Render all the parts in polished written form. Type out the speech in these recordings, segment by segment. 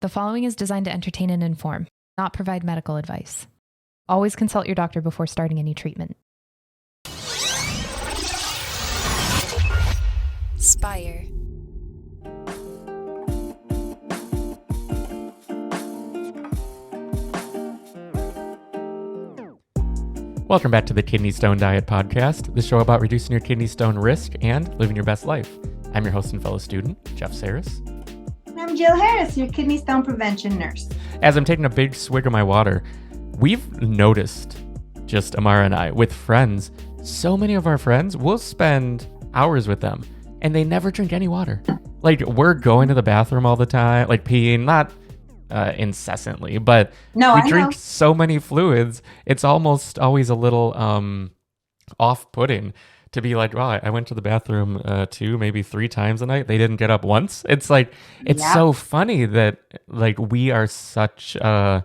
The following is designed to entertain and inform, not provide medical advice. Always consult your doctor before starting any treatment. Spire. Welcome back to the Kidney Stone Diet Podcast, the show about reducing your kidney stone risk and living your best life. I'm your host and fellow student, Jeff Saris. I'm Jill Harris, your kidney stone prevention nurse. As I'm taking a big swig of my water, we've noticed, just Amara and I, with friends, so many of our friends, we'll spend hours with them and they never drink any water. Like, we're going to the bathroom all the time, like peeing, not incessantly, but we drink so many fluids, it's almost always a little off-putting to be like, wow, I went to the bathroom 2, maybe 3 times a night. They didn't get up once. It's like, it's so funny that like we are such, we're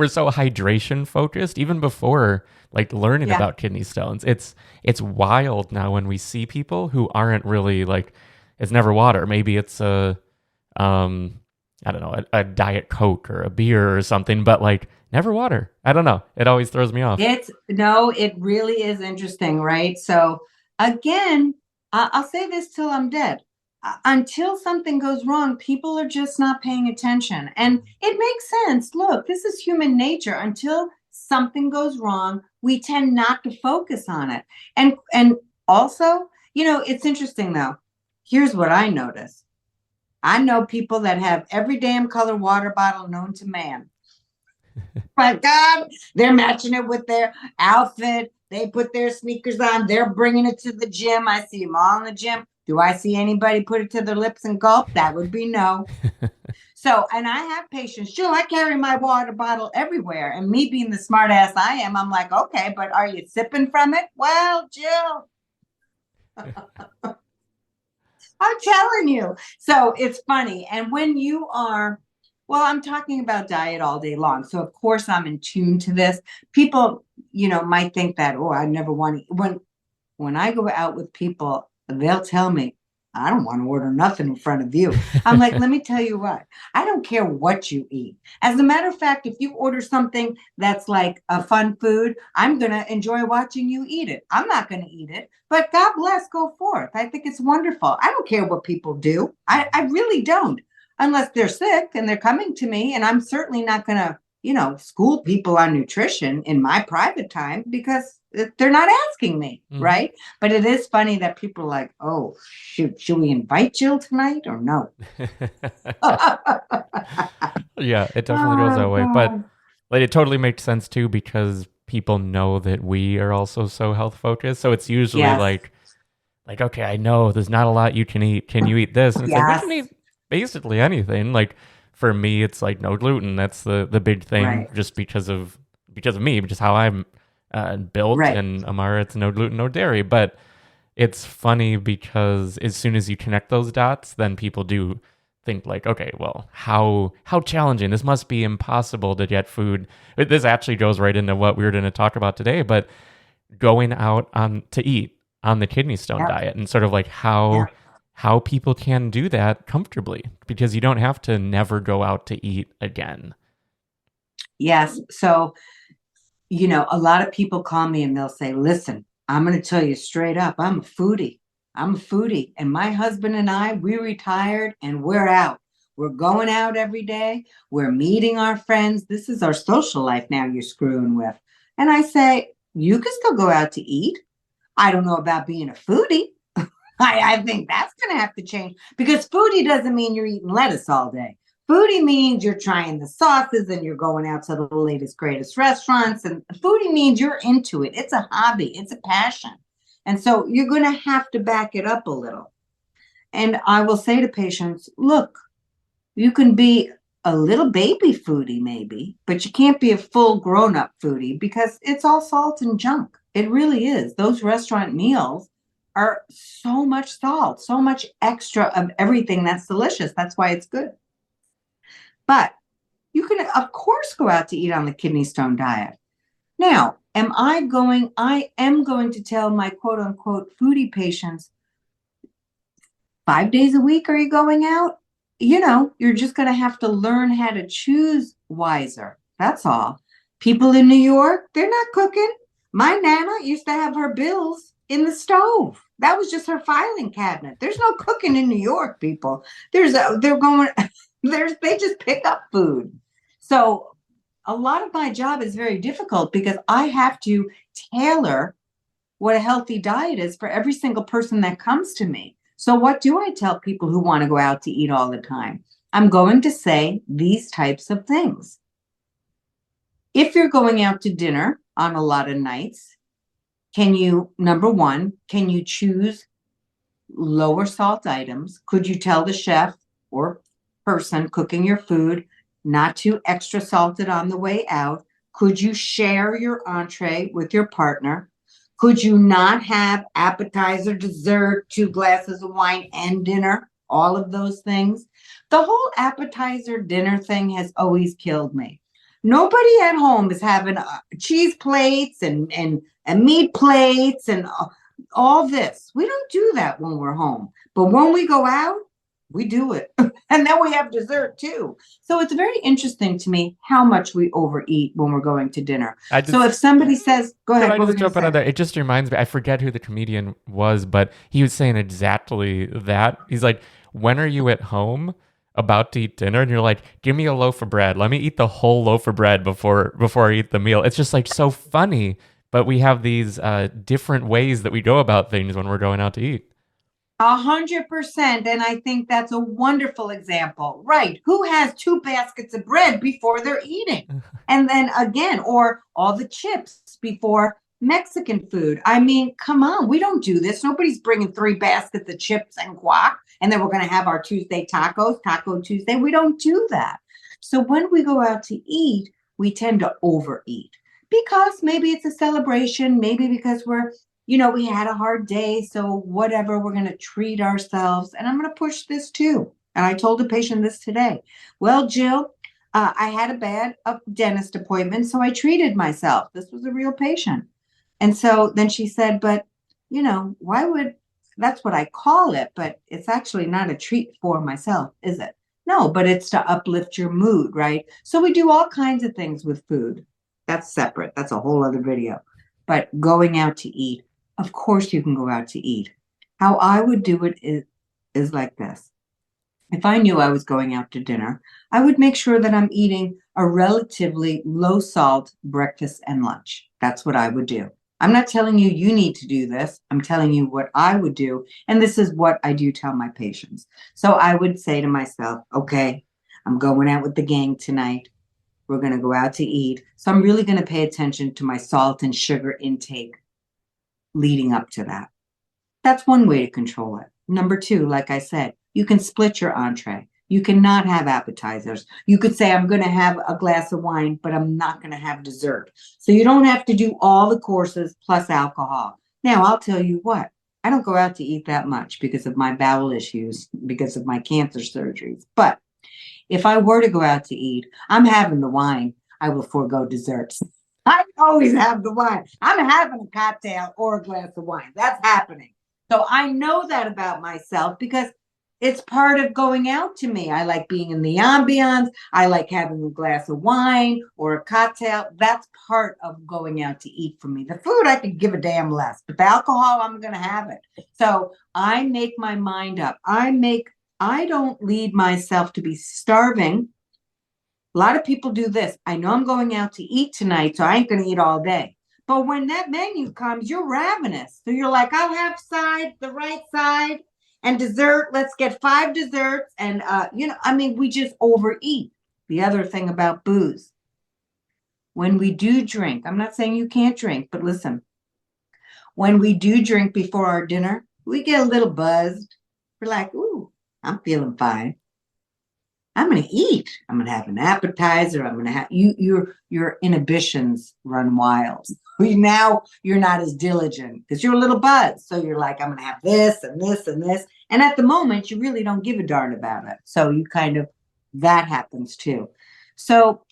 so hydration focused even before like learning about kidney stones. It's wild now when we see people who aren't really like, it's never water. Maybe it's I don't know, a Diet Coke or a beer or something, but like never water. I don't know. It always throws me off. It really is interesting, right? So again, I'll say this till I'm dead. Until something goes wrong, people are just not paying attention. And it makes sense. Look, this is human nature. Until something goes wrong, we tend not to focus on it. And also, it's interesting though. Here's what I notice. I know people that have every damn color water bottle known to man. My God, they're matching it with their outfit. They put their sneakers on. They're bringing it to the gym. I see them all in the gym. Do I see anybody put it to their lips and gulp? That would be no. So, and I have patients. Jill, I carry my water bottle everywhere. And me being the smart ass I am, I'm like, okay, but are you sipping from it? Well, Jill. I'm telling you. So it's funny. And when you are, I'm talking about diet all day long. So of course I'm in tune to this. People, might think that, I never want to, when I go out with people, they'll tell me, I don't want to order nothing in front of you. I'm like, let me tell you what, I don't care what you eat. As a matter of fact, if you order something that's like a fun food, I'm going to enjoy watching you eat it. I'm not going to eat it, but God bless, go forth. I think it's wonderful. I don't care what people do. I really don't, unless they're sick and they're coming to me. And I'm certainly not going to, school people on nutrition in my private time because they're not asking me, right? But it is funny that people are like, oh, should we invite Jill tonight or no? Yeah, it definitely goes that way. But like, it totally makes sense too, because people know that we are also so health focused. So it's usually like, okay, I know there's not a lot you can eat. Can you eat this? And it's like, we can eat basically anything. Like for me, it's like no gluten. That's the big thing, just because of me, just how I'm built, and Amara, it's no gluten, no dairy. But it's funny because as soon as you connect those dots, then people do think like, okay, well, how challenging. This must be impossible to get food. This actually goes right into what we were going to talk about today, but going out to eat on the kidney stone diet, and sort of like how people can do that comfortably, because you don't have to never go out to eat again. Yes. So, a lot of people call me and they'll say, listen, I'm going to tell you straight up, I'm a foodie. And my husband and I, we retired and we're out. We're going out every day. We're meeting our friends. This is our social life now you're screwing with. And I say, you can still go out to eat. I don't know about being a foodie. I think that's going to have to change, because foodie doesn't mean you're eating lettuce all day. Foodie means you're trying the sauces and you're going out to the latest, greatest restaurants. And foodie means you're into it. It's a hobby. It's a passion. And so you're going to have to back it up a little. And I will say to patients, look, you can be a little baby foodie maybe, but you can't be a full grown-up foodie, because it's all salt and junk. It really is. Those restaurant meals are so much salt, so much extra of everything that's delicious. That's why it's good. But you can, of course, go out to eat on the kidney stone diet. Now, I am going to tell my quote unquote foodie patients, 5 days a week, are you going out? you're just going to have to learn how to choose wiser. That's all. People in New York, they're not cooking. My Nana used to have her bills in the stove. That was just her filing cabinet. There's no cooking in New York, people. They're going, they just pick up food. So a lot of my job is very difficult because I have to tailor what a healthy diet is for every single person that comes to me. So what do I tell people who want to go out to eat all the time? I'm going to say these types of things. If you're going out to dinner on a lot of nights, number one, can you choose lower salt items? Could you tell the chef or person cooking your food not to extra salt it on the way out? Could you share your entree with your partner? Could you not have appetizer, dessert, 2 glasses of wine, and dinner? All of those things. The whole appetizer dinner thing has always killed me. Nobody at home is having cheese plates and meat plates and all this. We don't do that when we're home. But when we go out, we do it. And then we have dessert too. So it's very interesting to me how much we overeat when we're going to dinner. So if somebody says, go ahead. Can I just jump in on that? It just reminds me, I forget who the comedian was, but he was saying exactly that. He's like, when are you at home about to eat dinner? And you're like, give me a loaf of bread. Let me eat the whole loaf of bread before I eat the meal. It's just like so funny. But we have these different ways that we go about things when we're going out to eat. 100%. And I think that's a wonderful example, right? Who has 2 baskets of bread before they're eating? And then again, or all the chips before Mexican food. I mean, come on, we don't do this. Nobody's bringing 3 baskets of chips and guac, and then we're going to have our Tuesday tacos, Taco Tuesday. We don't do that. So when we go out to eat, we tend to overeat because maybe it's a celebration, maybe because we had a hard day, so whatever, we're going to treat ourselves. And I'm going to push this too. And I told a patient this today. Well, Jill, I had a bad dentist appointment, so I treated myself. This was a real patient. And so then she said, but, that's what I call it, but it's actually not a treat for myself, is it? No, but it's to uplift your mood, right? So we do all kinds of things with food. That's separate. That's a whole other video. But going out to eat, of course you can go out to eat. How I would do it is like this. If I knew I was going out to dinner, I would make sure that I'm eating a relatively low salt breakfast and lunch. That's what I would do. I'm not telling you you need to do this. I'm telling you what I would do. And this is what I do tell my patients. So I would say to myself, okay, I'm going out with the gang tonight. We're going to go out to eat. So I'm really going to pay attention to my salt and sugar intake leading up to that. That's one way to control it. Number 2, like I said, you can split your entree. You cannot have appetizers. You could say, I'm going to have a glass of wine, but I'm not going to have dessert. So you don't have to do all the courses plus alcohol. Now, I'll tell you what, I don't go out to eat that much because of my bowel issues, because of my cancer surgeries. But if I were to go out to eat, I'm having the wine. I will forego desserts. I always have the wine. I'm having a cocktail or a glass of wine. That's happening. So I know that about myself because it's part of going out to me. I like being in the ambiance. I like having a glass of wine or a cocktail. That's part of going out to eat for me. The food, I could give a damn less, but the alcohol, I'm going to have it. So I make my mind up. I don't lead myself to be starving. A lot of people do this. I know I'm going out to eat tonight, so I ain't going to eat all day. But when that menu comes, you're ravenous. So you're like, I'll have the right side and dessert. Let's get 5 desserts. And, we just overeat. The other thing about booze, when we do drink, I'm not saying you can't drink, but listen, when we do drink before our dinner, we get a little buzzed. We're like, ooh, I'm feeling fine. I'm going to eat. I'm going to have an appetizer. I'm going to have your inhibitions run wild. Now you're not as diligent because you're a little buzzed. So you're like, I'm going to have this and this and this. And at the moment, you really don't give a darn about it. So that happens too. So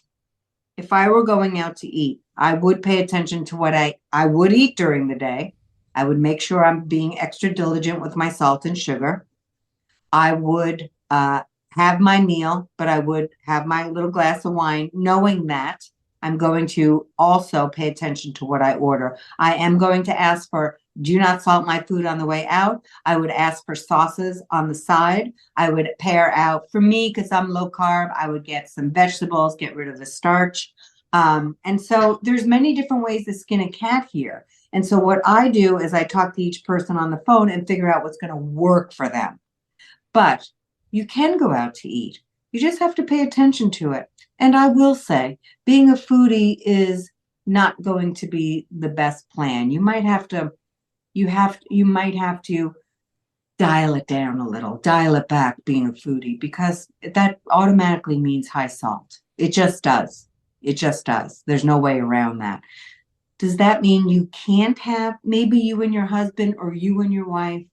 if I were going out to eat, I would pay attention to what I would eat during the day. I would make sure I'm being extra diligent with my salt and sugar. I would have my meal, but I would have my little glass of wine, knowing that I'm going to also pay attention to what I order. I am going to ask for, do not salt my food on the way out. I would ask for sauces on the side. I would pair out, for me, because I'm low carb, I would get some vegetables, get rid of the starch. And so there's many different ways to skin a cat here. And so what I do is I talk to each person on the phone and figure out what's going to work for them. But you can go out to eat. You just have to pay attention to it. And I will say, being a foodie is not going to be the best plan. You might have to dial it down a little, dial it back being a foodie, because that automatically means high salt. It just does. It just does. There's no way around that. Does that mean you can't have, maybe you and your husband, or you and your wife,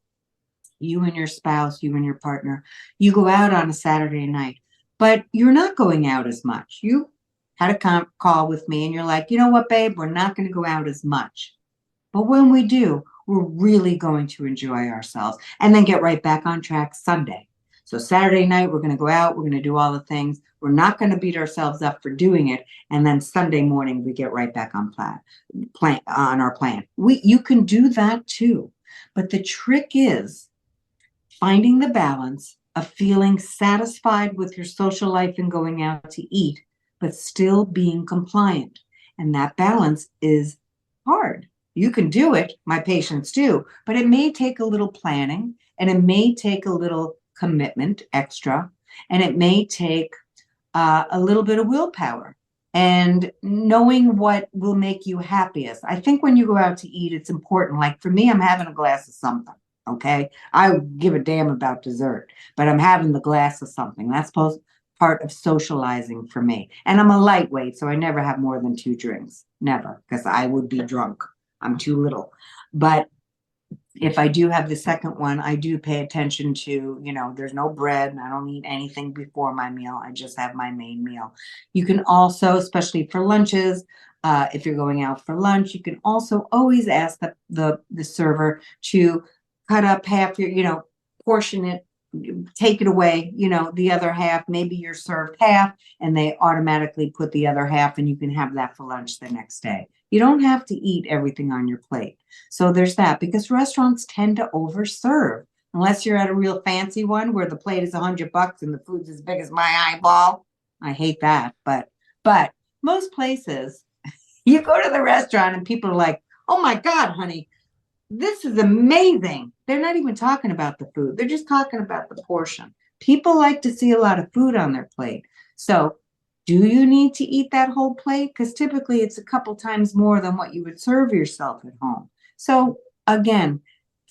you and your spouse, you and your partner, you go out on a Saturday night, but you're not going out as much. You had a call with me and you're like, you know what, babe, we're not going to go out as much. But when we do, we're really going to enjoy ourselves and then get right back on track Sunday. So Saturday night, we're going to go out, we're going to do all the things. We're not going to beat ourselves up for doing it. And then Sunday morning, we get right back on our plan. You can do that too. But the trick is finding the balance of feeling satisfied with your social life and going out to eat, but still being compliant. And that balance is hard. You can do it, my patients do, but it may take a little planning, and it may take a little commitment extra, and it may take a little bit of willpower and knowing what will make you happiest. I think when you go out to eat, it's important. Like for me, I'm having a glass of something. Okay. I give a damn about dessert, but I'm having the glass of something. That's part of socializing for me. And I'm a lightweight, so I never have more than 2 drinks. Never, because I would be drunk. I'm too little. But if I do have the second one, I do pay attention to, there's no bread. I don't eat anything before my meal. I just have my main meal. You can also, especially for lunches, if you're going out for lunch, you can also always ask the server to cut up half your, portion it, take it away, the other half. Maybe you're served half and they automatically put the other half, and you can have that for lunch the next day. You don't have to eat everything on your plate. So there's that, because restaurants tend to overserve unless you're at a real fancy one where the plate is $100 and the food's as big as my eyeball. I hate that. But most places, you go to the restaurant and people are like, oh my God, honey, this is amazing. They're not even talking about the food. They're just talking about the portion. People like to see a lot of food on their plate. So do you need to eat that whole plate? Because typically it's a couple times more than what you would serve yourself at home. So again,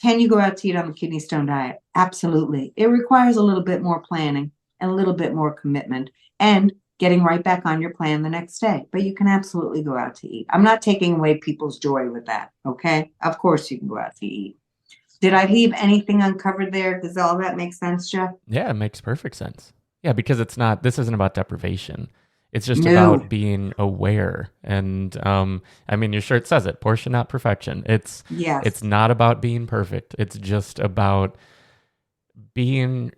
can you go out to eat on the kidney stone diet? Absolutely. It requires a little bit more planning and a little bit more commitment and getting right back on your plan the next day. But you can absolutely go out to eat. I'm not taking away people's joy with that. Okay. Of course you can go out to eat. Did I leave anything uncovered there? Does all that make sense, Jeff? Yeah, it makes perfect sense. Yeah, because this isn't about deprivation. It's just No. about being aware. And your shirt says it, portion, not perfection. Yes. It's not about being perfect. It's just about being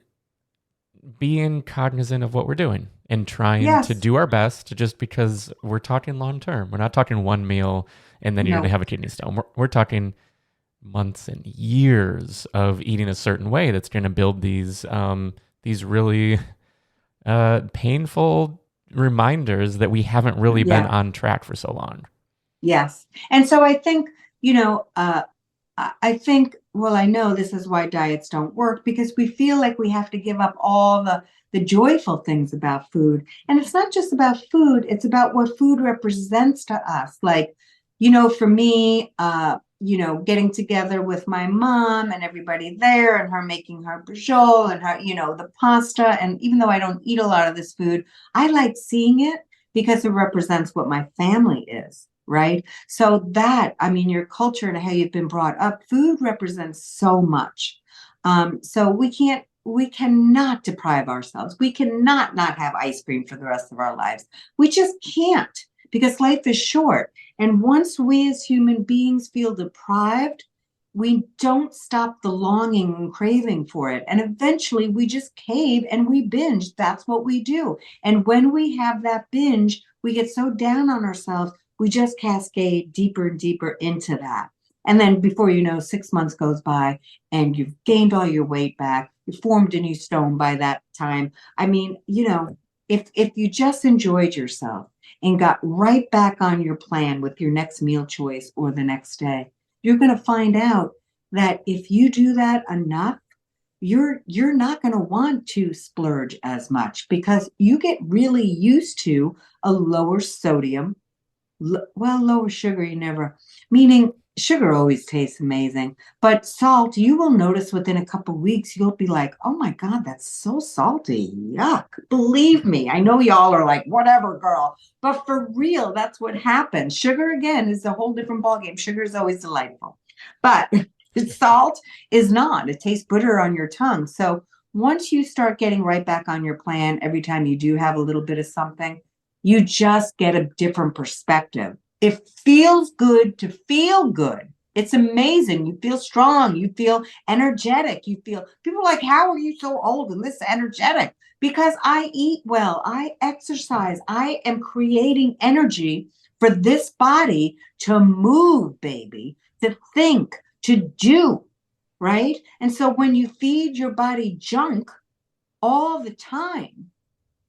cognizant of what we're doing and trying to do our best, just because we're talking long term. We're not talking one meal and then you're going to have a kidney stone. We're talking months and years of eating a certain way that's going to build these really painful reminders that we haven't really been on track for so long. Yes. And so I think, I know this is why diets don't work, because we feel like we have to give up all the joyful things about food. And it's not just about food, it's about what food represents to us. Like, for me, getting together with my mom and everybody there and her making her brajol and her, the pasta. And even though I don't eat a lot of this food, I like seeing it because it represents what my family is. Right. So your culture and how you've been brought up, food represents so much. So we cannot deprive ourselves. We cannot not have ice cream for the rest of our lives. We just can't, because life is short. And once we as human beings feel deprived, we don't stop the longing and craving for it. And eventually we just cave and we binge. That's what we do. And when we have that binge, we get so down on ourselves, we just cascade deeper and deeper into that. And then before you know, 6 months goes by and you've gained all your weight back. You formed a new stone by that time. I mean, if you just enjoyed yourself and got right back on your plan with your next meal choice or the next day, you're going to find out that if you do that enough, you're not going to want to splurge as much because you get really used to a lower sodium, lower sugar, meaning sugar always tastes amazing, but salt, you will notice within a couple of weeks, you'll be like, oh my God, that's so salty. Yuck. Believe me, I know y'all are like, whatever, girl, but for real, that's what happens. Sugar, again, is a whole different ballgame. Sugar is always delightful, but salt is not. It tastes bitter on your tongue. So once you start getting right back on your plan, every time you do have a little bit of something, you just get a different perspective. It feels good to feel good. It's amazing. You feel strong. You feel energetic. People are like, how are you so old and this energetic? Because I eat well. I exercise. I am creating energy for this body to move, baby, to think, to do, right? And so when you feed your body junk all the time,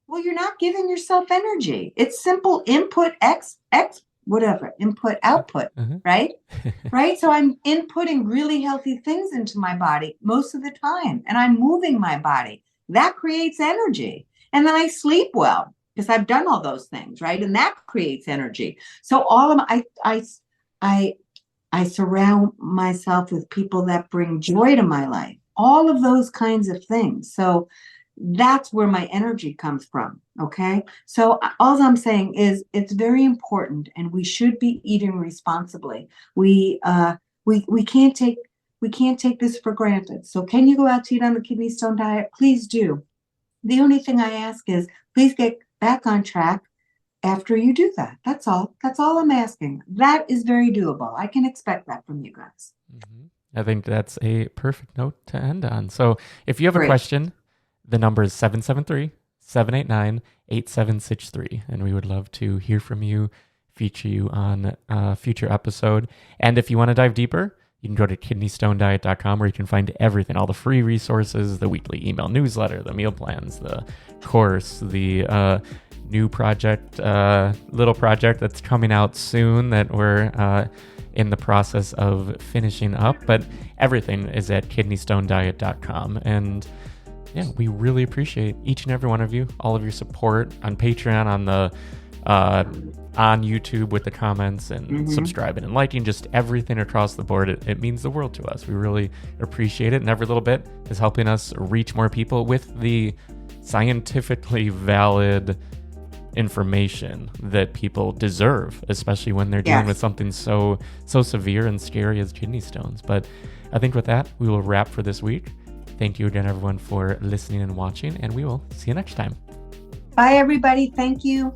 well, you're not giving yourself energy. It's simple input, input, output, right? Right? So I'm inputting really healthy things into my body most of the time, and I'm moving my body. That creates energy. And then I sleep well because I've done all those things, right? And that creates energy. So I surround myself with people that bring joy to my life, all of those kinds of things. So that's where my energy comes from. Okay. So all I'm saying is it's very important and we should be eating responsibly. We can't take this for granted. So can you go out to eat on the kidney stone diet? Please do. The only thing I ask is please get back on track after you do that. That's all. That's all I'm asking. That is very doable. I can expect that from you guys. I think that's a perfect note to end on. So if you have Great. a question, the number is 773-789-8763. And we would love to hear from you, feature you on a future episode. And if you want to dive deeper, you can go to kidneystonediet.com where you can find everything, all the free resources, the weekly email newsletter, the meal plans, the course, the new project, little project that's coming out soon that we're in the process of finishing up. But everything is at kidneystonediet.com. And yeah, we really appreciate each and every one of you, all of your support on Patreon, on the on YouTube with the comments and subscribing and liking, just everything across the board. It means the world to us. We really appreciate it. And every little bit is helping us reach more people with the scientifically valid information that people deserve, especially when they're dealing with something so severe and scary as kidney stones. But I think with that, we will wrap for this week. Thank you again, everyone, for listening and watching, and we will see you next time. Bye, everybody. Thank you.